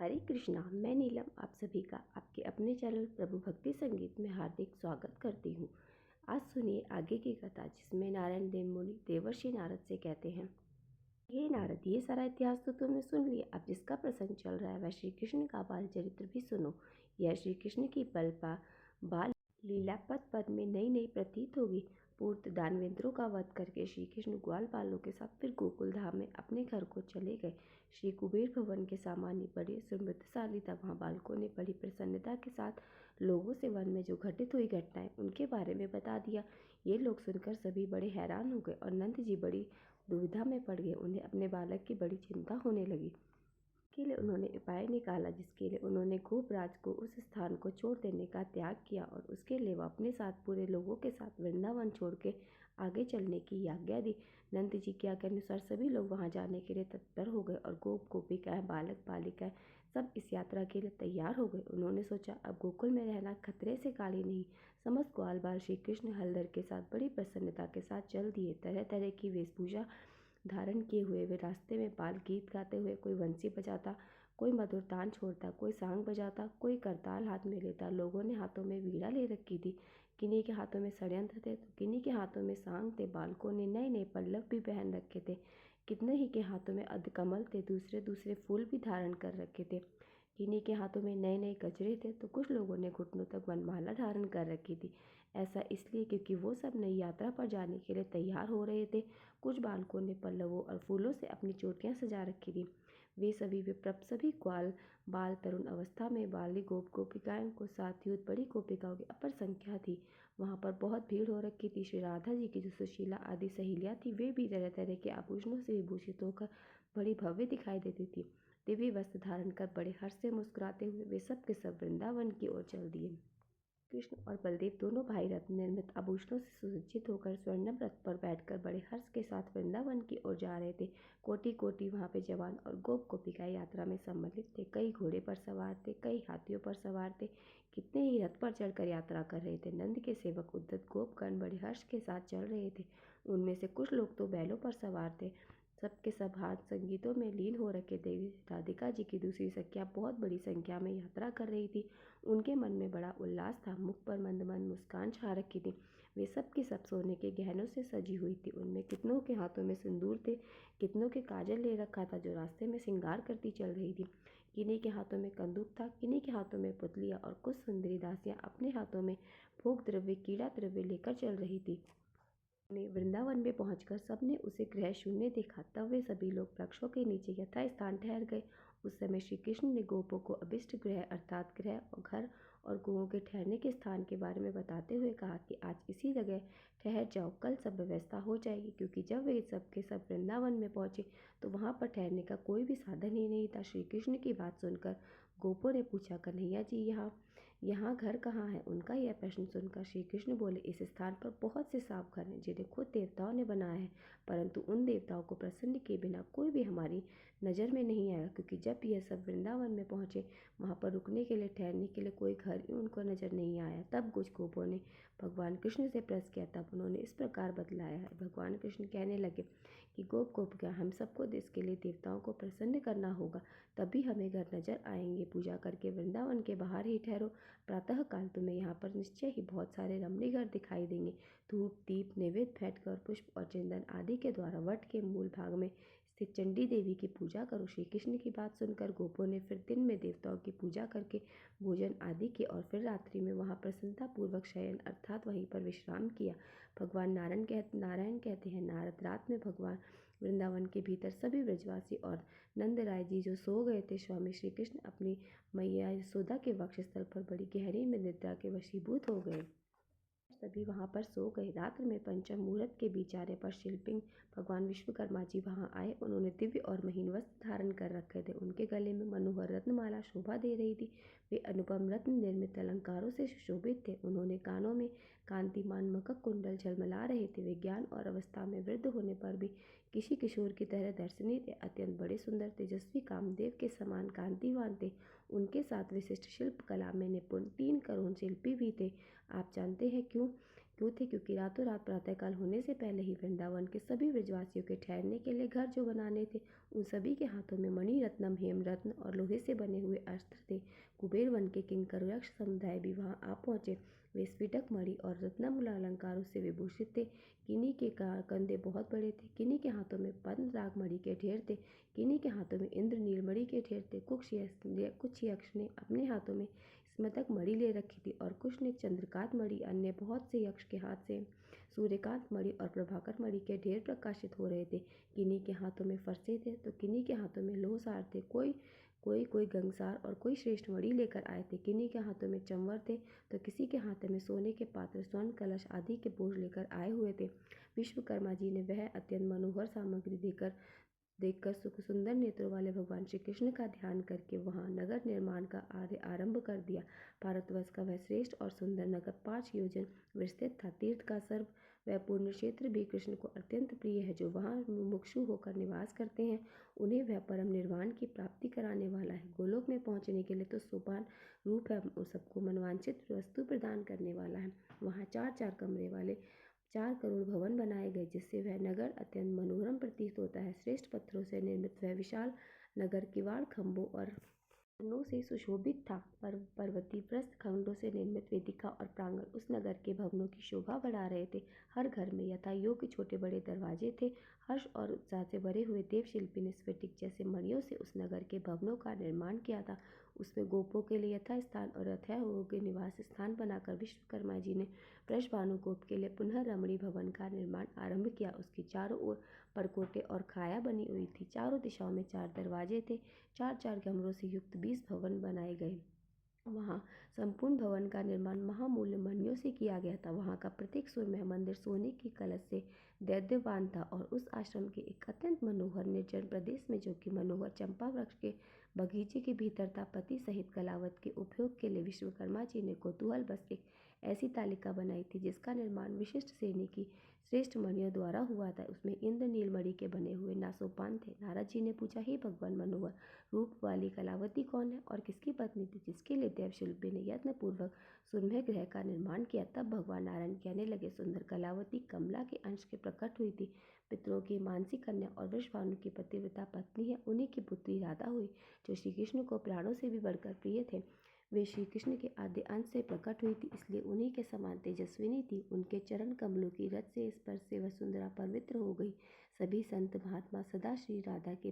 हरे कृष्णा। मैं नीलम आप सभी का आपके अपने चैनल प्रभु भक्ति संगीत में हार्दिक स्वागत करती हूँ। आज सुनिए आगे की कथा, जिसमें नारायण देव मुनि देवर्षि नारद से कहते हैं, हे नारद, ये सारा इतिहास तो तुमने सुन लिया। अब जिसका प्रसंग चल रहा है वह श्री कृष्ण का बाल चरित्र भी सुनो। यह श्री कृष्ण की बाल लीला पद पद में नई नई प्रतीत होगी। पूर्व दानवेंद्रों का वध करके श्री कृष्ण ग्वाल बालों के साथ फिर गोकुल धाम में अपने घर को चले गए। श्री कुबेर भवन के सामान्य बड़े समृद्धशाली था। वहाँ बालकों ने बड़ी प्रसन्नता के साथ लोगों से वन में जो घटित हुई घटनाएं उनके बारे में बता दिया। ये लोग सुनकर सभी बड़े हैरान हो गए और नंद जी बड़ी दुविधा में पड़ गए। उन्हें अपने बालक की बड़ी चिंता होने लगी। के लिए उन्होंने उपाय निकाला, जिसके लिए उन्होंने गोपराज को उस स्थान को छोड़ देने का त्याग किया और उसके लिए वह अपने साथ पूरे लोगों के साथ वृंदावन छोड़ के आगे चलने की आज्ञा दी। नंद जी की आज्ञा अनुसार सभी लोग वहां जाने के लिए तत्पर हो गए और गोप गोपिकाएं बालक बालिकाएं सब इस यात्रा के लिए तैयार हो गए। उन्होंने सोचा अब गोकुल में रहना खतरे से खाली नहीं। समस्त ग्वाल बाल श्री कृष्ण हलधर के साथ बड़ी प्रसन्नता के साथ चल दिए। तरह तरह की वेशभूषा धारण किए हुए वे रास्ते में बाल गीत गाते हुए, कोई बंसी बजाता, कोई मधुर तान छोड़ता, कोई सांग बजाता, कोई करताल हाथ में लेता। लोगों ने हाथों में वीणा ले रखी थी, किन्हीं के हाथों में षड्यंत्र थे तो किन्हीं के हाथों में सांग थे। बालकों ने नए नए पल्लव भी पहन रखे थे, कितने ही के हाथों में अधकमल थे, दूसरे दूसरे फूल भी धारण कर रखे थे। किन्हीं के हाथों में नए नए गजरे थे तो कुछ लोगों ने घुटनों तक वनमाला धारण कर रखी थी। ऐसा इसलिए क्योंकि वो सब नई यात्रा पर जाने के लिए तैयार हो रहे थे। कुछ बालकों ने पल्लवों और फूलों से अपनी चोटियां सजा रखी थी। वे सभी विप्रप सभी ग्वाल बाल तरुण अवस्था में बाली गोप गोपिकाओं को साथ युद्ध बड़ी गोपिकाओं की अपर संख्या थी। वहां पर बहुत भीड़ हो रखी थी। श्री राधा जी की जो सुशीला आदि सहेलियां थी वे भी तरह तरह के आभूषणों से विभूषित होकर बड़ी भव्य दिखाई देती थी। दिव्य वस्त्र धारण कर बड़े हर्ष से मुस्कुराते हुए वे सब के सब वृंदावन की ओर चल दिए। कृष्ण और बलदेव दोनों भाई रत्न निर्मित आभूषणों से सुसज्जित होकर स्वर्णम रथ पर बैठकर बड़े हर्ष के साथ वृंदावन की ओर जा रहे थे। कोटि कोटि वहां पे जवान और गोप गोपिकाएं यात्रा में सम्मिलित थे। कई घोड़े पर सवार थे, कई हाथियों पर सवार थे, कितने ही रथ पर चढ़कर यात्रा कर रहे थे। नंद के सेवक उद्धत गोपगण बड़े हर्ष के साथ चल रहे थे। उनमें से कुछ लोग तो बैलों पर सवार थे। सबके सब हाथ संगीतों में लीन हो रखे थे। राधिका जी की दूसरी सखियां बहुत बड़ी संख्या में यात्रा कर रही थी। उनके मन में बड़ा उल्लास था, मुख पर मंद मंद मुस्कान छा रखी थी। वे सब की सब सोने के गहनों से सजी हुई थी। उनमें कितनों के हाथों में सिंदूर थे, कितनों के काजल ले रखा था जो रास्ते में श्रृंगार करती चल रही थी। किन्हीं के हाथों में कंदूक था, किन्हीं के हाथों में पुतलियां और कुछ सुंदरी दासियां अपने हाथों में भोग द्रव्य कीड़ा द्रव्य लेकर चल रही थी। वृंदावन में पहुंचकर सबने उसे गृह शून्य देखा। तब वे सभी लोग वृक्षों के नीचे यथा स्थान ठहर गए। उस समय श्री कृष्ण ने गोपों को अभिष्ट गृह अर्थात गृह और घर और गोओं के ठहरने के स्थान के बारे में बताते हुए कहा कि आज इसी जगह ठहर जाओ, कल सब व्यवस्था हो जाएगी। क्योंकि जब वे सब के सब वृंदावन में पहुंचे तो वहां पर ठहरने का कोई भी साधन ही नहीं था। श्री कृष्ण की बात सुनकर गोपों ने पूछा, कन्हैया जी यहाँ घर कहाँ है? उनका यह प्रश्न सुनकर श्री कृष्ण बोले, इस स्थान पर बहुत से सांप घर हैं जिन्हें खुद देवताओं ने बनाया है, परंतु उन देवताओं को प्रसन्न किए बिना कोई भी हमारी नज़र में नहीं आएगा। क्योंकि जब यह सब वृंदावन में पहुंचे वहां पर रुकने के लिए ठहरने के लिए कोई घर ही उनको नजर नहीं आया। तब कुछ गोपों ने भगवान कृष्ण से प्रश्न किया, तब उन्होंने इस प्रकार बतलाया है। भगवान कृष्ण कहने लगे कि गोप गोपिका, हम सबको इसके लिए देवताओं को प्रसन्न करना होगा, तभी हमें घर नजर आएंगे। पूजा करके वृंदावन के बाहर ही ठहरो। प्रातः काल तुम्हें यहाँ पर निश्चय ही बहुत सारे रमणीय घर दिखाई देंगे। धूप दीप नैवेद्य फेंककर पुष्प और चंदन आदि के द्वारा वट के मूल भाग में स्थित चंडी देवी की पूजा करो। श्री कृष्ण की बात सुनकर गोपों ने फिर दिन में देवताओं की पूजा करके भोजन आदि किए और फिर रात्रि में वहाँ प्रसन्नता पूर्वक शयन अर्थात वहीं पर विश्राम किया। भगवान नारायण कहते हैं, नारद रात में भगवान वृंदावन के भीतर सभी ब्रजवासी और नंद राय जी जो सो गए थे, स्वामी श्री कृष्ण अपनी मैया यशोदा के वक्षस्थल पर बड़ी गहरी में निद्रा के वशीभूत हो गए। सभी वहां पर सो गए। रात्र में पंचम मुहूर्त के विचारे पर शिल्पिंग भगवान विश्वकर्मा जी वहां आए। उन्होंने दिव्य और महीन वस्त्र धारण कर रखे थे। उनके गले में मनोहर रत्नमाला शोभा दे रही थी। वे अनुपम रत्न निर्मित अलंकारों से सुशोभित थे। उन्होंने कानों में कांतिमान मकक कुंडल झलमला रहे थे। वे ज्ञान और अवस्था में वृद्ध होने पर भी किसी किशोर की तरह दर्शनीय थे। अत्यंत बड़े सुंदर तेजस्वी कामदेव के समान कांतिवान थे। उनके साथ विशिष्ट शिल्प कला में निपुण 3 करोड़ शिल्पी भी थे। आप जानते हैं क्यों? क्यों थे? क्योंकि रातों रात प्रातःकाल होने से पहले ही वृंदावन के सभी ब्रजवासियों के ठहरने के लिए घर जो बनाने थे, उन सभी के हाथों में मणि रत्नम, हेम रत्न और लोहे से बने हुए अस्त्र थे। कुबेर वन के किंकर यक्ष समुदाय भी वहां आ पहुंचे। वे स्फटिक मणि और रत्नमूल अलंकारों से विभूषित थे। किन्हीं के कंधे बहुत बड़े थे, किन्हीं के हाथों में पद्म राग मणि के ढेर थे, किन्हीं के हाथों में इंद्र नीलमणि के ढेर थे। कुछ यक्ष ने अपने हाथों में स्मतक मणि ले रखी थी और कुछ ने चंद्रकांत मणि। अन्य बहुत से यक्ष के हाथ से सूर्यकांत मणि और प्रभाकर मणि के ढेर प्रकाशित हो रहे थे। किन्हीं के हाथों में फरसे थे तो किन्हीं के हाथों में लोहसार थे। कोई गंगसार और कोई श्रेष्ठ मणि लेकर आए थे। किन्हीं के हाथों में चंवर थे तो किसी के हाथों में सोने के पात्र, स्वर्ण कलश आदि के बोझ लेकर आए हुए थे। विश्वकर्मा जी ने वह अत्यंत मनोहर सामग्री देखकर सुंदर नेत्रों वाले भगवान श्री कृष्ण का ध्यान करके वहां नगर निर्माण का आरंभ कर दिया। भारतवर्ष का वह श्रेष्ठ और सुंदर नगर 5 योजन विस्तृत था। तीर्थ का सर्व वह पूर्ण क्षेत्र भी कृष्ण को अत्यंत प्रिय है। जो वहां मुमुक्षु होकर निवास करते हैं, उन्हें वह परम निर्वाण की प्राप्ति कराने वाला है। गोलोक में पहुंचने के लिए तो सोपान रूप है, सबको मनवांछित वस्तु प्रदान करने वाला है। वहां 4-4 कमरे वाले 4 करोड़ भवन बनाए गए, जिससे वह नगर अत्यंत मनोरम प्रतीत होता है। श्रेष्ठ पत्थरों से निर्मित वह विशाल नगर किवाड़, खंभों और रत्नों से सुशोभित था। पर्वतीय प्रस्थ खंडों से निर्मित वेदिका और प्रांगण उस नगर के भवनों की शोभा बढ़ा रहे थे। हर घर में यथा योग्य छोटे बड़े दरवाजे थे। हर्ष और उत्साह से भरे हुए देवशिल्पी ने स्फटिक जैसे मणियों से उस नगर के भवनों का निर्माण किया था। उसमें गोपों के लिए यथा स्थान और यथा योग्य निवास स्थान बनाकर विश्वकर्मा जी ने वृषभानु गोप के लिए पुनः रमणी भवन का निर्माण आरंभ किया। उसकी चारों ओर परकोटे और खाया बनी हुई थी। चारों दिशाओं में 4 दरवाजे थे। 4-4 कमरों से युक्त 20 भवन बनाए गए। वहाँ संपूर्ण भवन का निर्माण महामूल्य मणियों से किया गया था। वहाँ का प्रत्येक सुरमय मंदिर सोने की कलश से दैदीप्यमान था। और उस आश्रम के एक अत्यंत मनोहर निर्जन प्रदेश में, जो कि मनोहर चंपा वृक्ष के बगीचे के भीतर था, पति सहित कलावत के उपयोग के लिए विश्वकर्मा जी ने कौतूहल बस एक ऐसी तालिका बनाई थी जिसका निर्माण विशिष्ट श्रेणी की श्रेष्ठ मणियों द्वारा हुआ था। उसमें इंद्र नीलमणि के बने हुए नासोपान थे। नारद जी ने पूछा, हे भगवान, मनोहर रूप वाली कलावती कौन है और किसकी पत्नी थी, जिसके लिए देवशिल्पी ने यत्न पूर्वक सुरम्य ग्रह का निर्माण किया? तब भगवान नारायण कहने लगे, सुंदर कलावती कमला के अंश के प्रकट हुई थी। पितरों की मानसी कन्या और वृषभानु की पतिव्रता पत्नी है। उन्हीं की पुत्री राधा हुई, जो श्री कृष्ण को प्राणों से भी बढ़कर प्रिय थे। वे श्री कृष्ण के आद्य अंश से प्रकट हुई थी, इसलिए उन्हीं के समान तेजस्विनी थी। उनके चरण कमलों की रज से स्पर्श से वह सुंदरा पवित्र हो गई। सभी संत महात्मा सदा श्री राधा के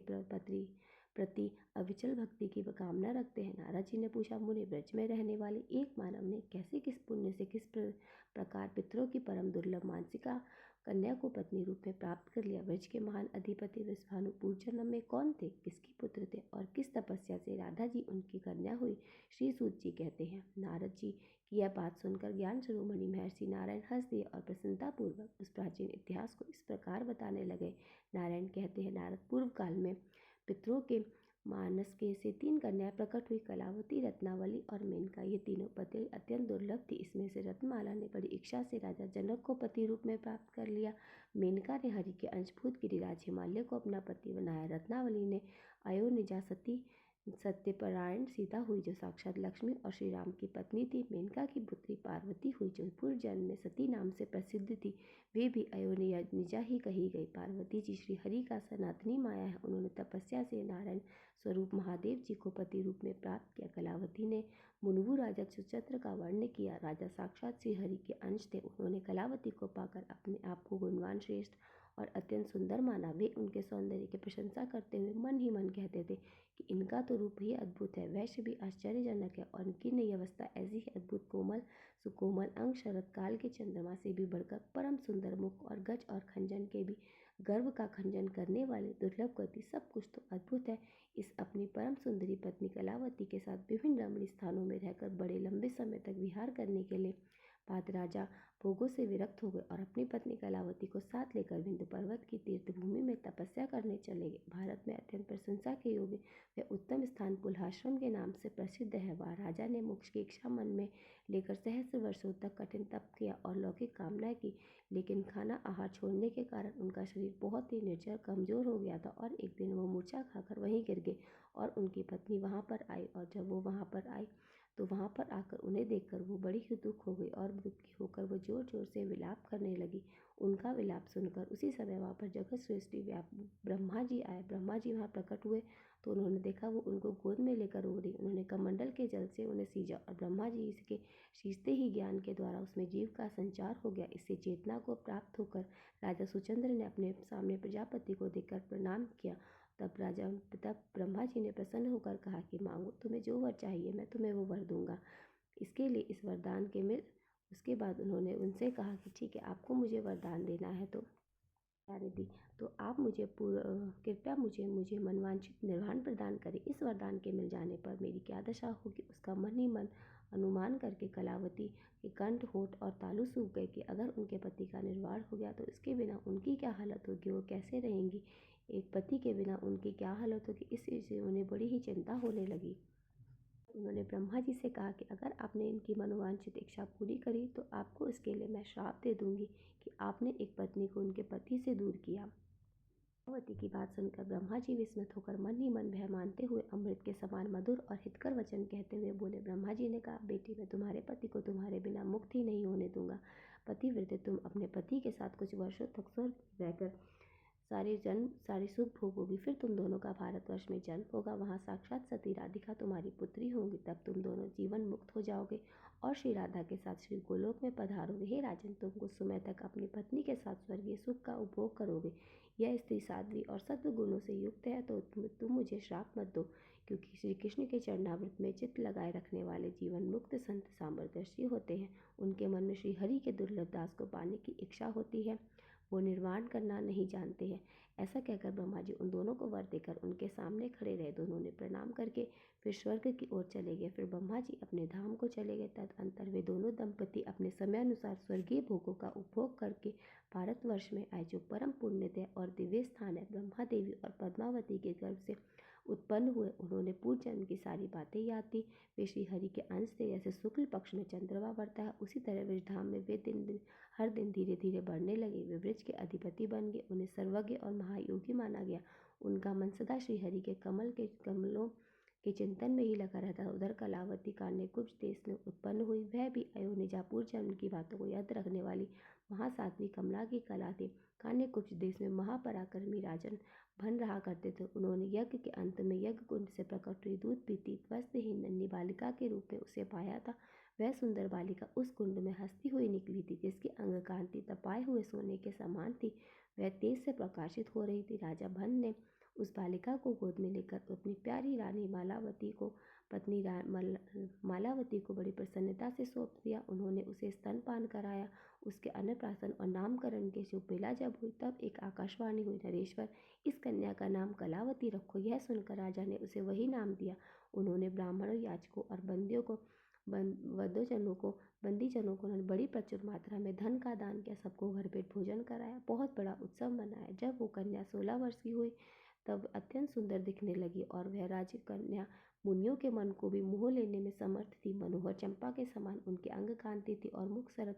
प्रति अविचल भक्ति की कामना रखते हैं। नारद जी ने पूछा, मुनि, ब्रज में रहने वाले एक मानव ने कैसे, किस पुण्य से, किस प्रकार पितरों की परम दुर्लभ मानसिका कन्या को पत्नी रूप में प्राप्त कर लिया? ब्रज के महान अधिपति वृषभानु पूर्व जन्म में कौन थे, किसके पुत्र थे और किस तपस्या से राधा जी उनकी कन्या हुई? श्री सूत जी कहते हैं, नारद जी की यह बात सुनकर ज्ञान शिरोमणि महर्षि नारायण हंस दिए और प्रसन्नतापूर्वक उस प्राचीन इतिहास को इस प्रकार बताने लगे। नारायण कहते हैं, नारद, पूर्व काल में पितरों के मानस के से 3 कन्याएं प्रकट हुई, कलावती, रत्नावली और मेनका। ये तीनों पति अत्यंत दुर्लभ थी। इसमें से रत्नमाला ने बड़ी इच्छा से राजा जनक को पति रूप में प्राप्त कर लिया। मेनका ने हरि के अंशभूत गिरिराज हिमालय को अपना पति बनाया। रत्नावली ने अयोनिजा सत्यपरायण सीता हुई, जो साक्षात लक्ष्मी और श्री राम की पत्नी थी। मेनका की पुत्री पार्वती हुई, जो पूर्व जन्म में सती नाम से प्रसिद्ध थी। वे भी अयोनिजा ही कही गई। पार्वती जी श्री हरि का सनातनी माया है। उन्होंने तपस्या से नारायण स्वरूप महादेव जी को पति रूप में प्राप्त किया। कलावती ने मुनुवु राजा सुचत्र का वर्ण किया। राजा साक्षात श्री हरि के अंश थे। उन्होंने कलावती को पाकर अपने आप को गुणवान, श्रेष्ठ और अत्यंत सुंदर माना। वे उनके सौंदर्य की प्रशंसा करते हुए मन ही मन कहते थे कि इनका तो रूप ही अद्भुत है, वैश्य भी आश्चर्यजनक है, और इनकी नई अवस्था ऐसी है अद्भुत, कोमल सुकोमल अंग, शरद काल के चंद्रमा से भी बढ़कर परम सुंदर मुख, और गज और खंजन के भी गर्भ का खंजन करने वाले दुर्लभ गति, सब कुछ तो अद्भुत है। इस अपनी परम सुंदरी पत्नी कलावती के साथ विभिन्न रमणीय स्थानों में रहकर बड़े लंबे समय तक विहार करने के लिए बाद राजा भोगों से विरक्त हो गए और अपनी पत्नी कलावती को साथ लेकर विंध्य पर्वत की तीर्थ भूमि में तपस्या करने चले गए। भारत में अत्यंत प्रशंसा के योग्य वह उत्तम स्थान पुलहाश्रम के नाम से प्रसिद्ध है। वह राजा ने मोक्ष की इच्छा मन में लेकर सहस्र वर्षों तक कठिन तप किया और लौकिक कामनाएं की, लेकिन खाना आहार छोड़ने के कारण उनका शरीर बहुत ही निर्जर कमजोर हो गया था और एक दिन वो मूर्छा खाकर वहीं गिर गए और उनकी पत्नी वहां पर आई। और जब वो वहां पर आई तो वहाँ पर आकर उन्हें देखकर वो बड़ी ही दुख हो गई और दुखी होकर वो जोर जोर से विलाप करने लगी। उनका विलाप सुनकर उसी समय वहाँ पर जगत सृष्टि ब्रह्मा जी आए। ब्रह्मा जी वहाँ प्रकट हुए तो उन्होंने देखा वो उनको गोद में लेकर रो रही। उन्होंने कमंडल के जल से उन्हें सींचा और ब्रह्मा जी इसके सींचते ही ज्ञान के द्वारा उसमें जीव का संचार हो गया। इससे चेतना को प्राप्त होकर राजा सुचंद्र ने अपने सामने प्रजापति को देखकर प्रणाम किया। तब ब्रह्मा जी ने प्रसन्न होकर कहा कि मांगो, तुम्हें जो वर चाहिए मैं तुम्हें वो वर दूंगा। इसके लिए इस वरदान के मिल उसके बाद उन्होंने उनसे कहा कि ठीक है, आपको मुझे वरदान देना है तो रिद्धि, तो आप मुझे कृपया मुझे मनवांछित निर्वाण प्रदान करें। इस वरदान के मिल जाने पर मेरी क्या दशा होगी, उसका मन ही मन अनुमान करके कलावती के कंठ, होठ और तालू सूख गए कि अगर उनके पति का निर्वाण हो गया तो इसके बिना उनकी क्या हालत होगी, वो कैसे रहेंगी। एक पति के बिना उनकी क्या हालत होगी, इस चीज़ से उन्हें बड़ी ही चिंता होने लगी। उन्होंने ब्रह्मा जी से कहा कि अगर आपने इनकी मनोवांछित इच्छा पूरी करी तो आपको इसके लिए मैं श्राप दे दूंगी कि आपने एक पत्नी को उनके पति से दूर किया। पार्वती की बात सुनकर ब्रह्मा जी विस्मित होकर मन ही मन भय मानते हुए अमृत के समान मधुर और हितकर वचन कहते हुए बोले। ब्रह्मा जी ने कहा, बेटी, मैं तुम्हारे पति को तुम्हारे बिना मुक्त ही नहीं होने दूंगा। पतिव्रते तुम अपने पति के साथ कुछ वर्षों तक स्वर्ग रहकर सारे सुख भोगोगी। फिर तुम दोनों का भारतवर्ष में जन्म होगा। वहाँ साक्षात सती राधिका तुम्हारी पुत्री होंगी। तब तुम दोनों जीवन मुक्त हो जाओगे और श्री राधा के साथ श्री गोलोक में पधारोगे। हे राजन, तुम कुछ समय तक अपनी पत्नी के साथ स्वर्गीय सुख का उपभोग करोगे। यह स्त्री साध्वी और सत्व गुणों से युक्त है, तो तुम मुझे श्राप मत दो, क्योंकि श्री कृष्ण के चरणामृत में चित्त लगाए रखने वाले जीवन मुक्त संत सामर्थ्यशी होते हैं। उनके मन में श्री हरि के दुर्लभ दास को पाने की इच्छा होती है, वो निर्वाण करना नहीं जानते हैं। ऐसा कहकर ब्रह्मा जी उन दोनों को वर देकर उनके सामने खड़े रहे। दोनों ने प्रणाम करके फिर स्वर्ग की ओर चले गए। फिर ब्रह्मा जी अपने धाम को चले गए। तदअंतर वे दोनों दंपति अपने समय अनुसार स्वर्गीय भोगों का उपभोग करके भारतवर्ष में आए, जो परम पुण्यदय और दिव्य स्थान है। ब्रह्मा देवी और पद्मावती के गर्भ से उत्पन्न हुए। उन्होंने पूर्व जन्म की सारी बातें याद थी। वे श्री हरि के अंश थे। जैसे शुक्ल पक्ष में चंद्रमा बढ़ता है, उसी तरह विषधाम में वे हर दिन धीरे धीरे बढ़ने लगे। वे वृक्ष के अधिपति बन गए। उन्हें सर्वज्ञ और महायोगी माना गया। उनका मन सदा श्री हरि के कमलों के चिंतन में ही लगा रहता। उधर कलावती कान्यकुब्ज देश में उत्पन्न हुई। वह भी अयोनिजा पूर्व जन्म की बातों को याद रखने वाली महासाध्वी कमला की कला थी। कान्यकुब्ज देश में महापराक्रमी राजन बन रहा करते थे। उन्होंने यज्ञ के अंत में यज्ञ कुंड से प्रकट हुई दूध पीती वस्त्रहीन नन्ही बालिका के रूप में उसे पाया था। वह सुंदर बालिका उस कुंड में हंसती हुई निकली थी, जिसकी अंग कांति तपाए हुए सोने के समान थी। वह तेज से प्रकाशित हो रही थी। राजा भन ने उस बालिका को गोद में लेकर अपनी प्यारी रानी मालावती को बड़ी प्रसन्नता से सौंप दिया। उन्होंने उसे स्तनपान कराया। उसके अन्नप्राशन और नामकरण की शुभ बेला जब हुई, तब एक आकाशवाणी हुई, नरेश्वर, इस कन्या का नाम कलावती रखो। यह सुनकर राजा ने उसे वही नाम दिया। उन्होंने ब्राह्मणों, याचकों और बंदीजनों को उन्होंने बड़ी प्रचुर मात्रा में धन का दान किया। सबको भरपेट भोजन कराया। बहुत बड़ा उत्सव मनाया। जब वो कन्या 16 वर्ष की हुई तब अत्यंत सुंदर दिखने लगी और वह राज्य कन्या मुनियों के मन को भी मोह लेने में समर्थ थी। मनोहर चंपा के समान उनके अंग कांति थी और मुख शरद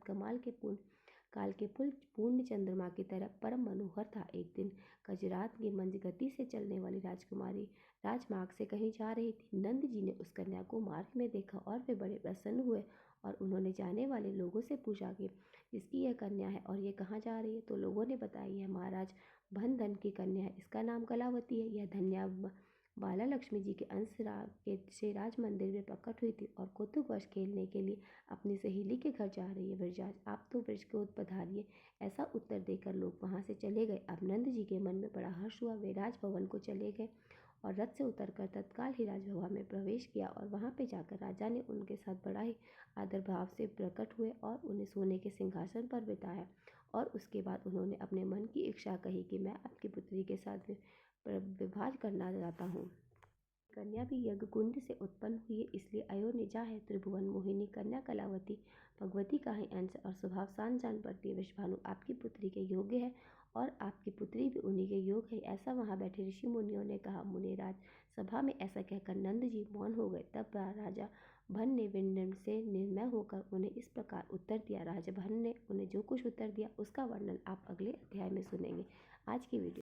काल के पूर्ण चंद्रमा की तरह परम मनोहर था। एक दिन गजरात की मंद गति से चलने वाली राजकुमारी राजमार्ग से कहीं जा रही थी। नंद जी ने उस कन्या को मार्ग में देखा और वे बड़े प्रसन्न हुए और उन्होंने जाने वाले लोगों से पूछा कि इसकी यह कन्या है और ये कहाँ जा रही है। तो लोगों ने बताया, यह महाराज धन की कन्या है, इसका नाम कलावती है। यह धन्या बाला लक्ष्मी जी के अंश से राज मंदिर में प्रकट हुई थी और कौतुकवश खेलने के लिए अपनी सहेली के घर जा रही है। विरजाज, आप तो ब्रज को पधारिए। ऐसा उत्तर देकर लोग वहां से चले गए। अब नंद जी के मन में बड़ा हर्ष हुआ। वे राजभवन को चले गए और रथ से उतरकर तत्काल ही राजभवन में प्रवेश किया और वहां पे जाकर राजा ने उनके साथ बड़ा ही आदर भाव से प्रकट हुए और उन्हें सोने के सिंहासन पर बिठाया। और उसके बाद उन्होंने अपने मन की इच्छा कही कि मैं आपकी पुत्री के साथ विवाह करना चाहता हूँ। कन्या भी यज्ञ कुंड से उत्पन्न हुई है, इसलिए अयोनिजा है। त्रिभुवन मोहिनी कन्या कलावती भगवती का ही अंश और स्वभाव शान जान पड़ती है। विश्वभानु आपकी पुत्री के योग्य है और आपकी पुत्री भी उन्हीं के योग है, ऐसा वहां बैठे ऋषि मुनियों ने कहा। मुनिराज सभा में ऐसा कहकर नंद जी मौन हो गए। तब राजा भन ने विनम्र से निर्मय होकर उन्हें इस प्रकार उत्तर दिया। राजा भन ने उन्हें जो कुछ उत्तर दिया उसका वर्णन आप अगले अध्याय में सुनेंगे। आज की वीडियो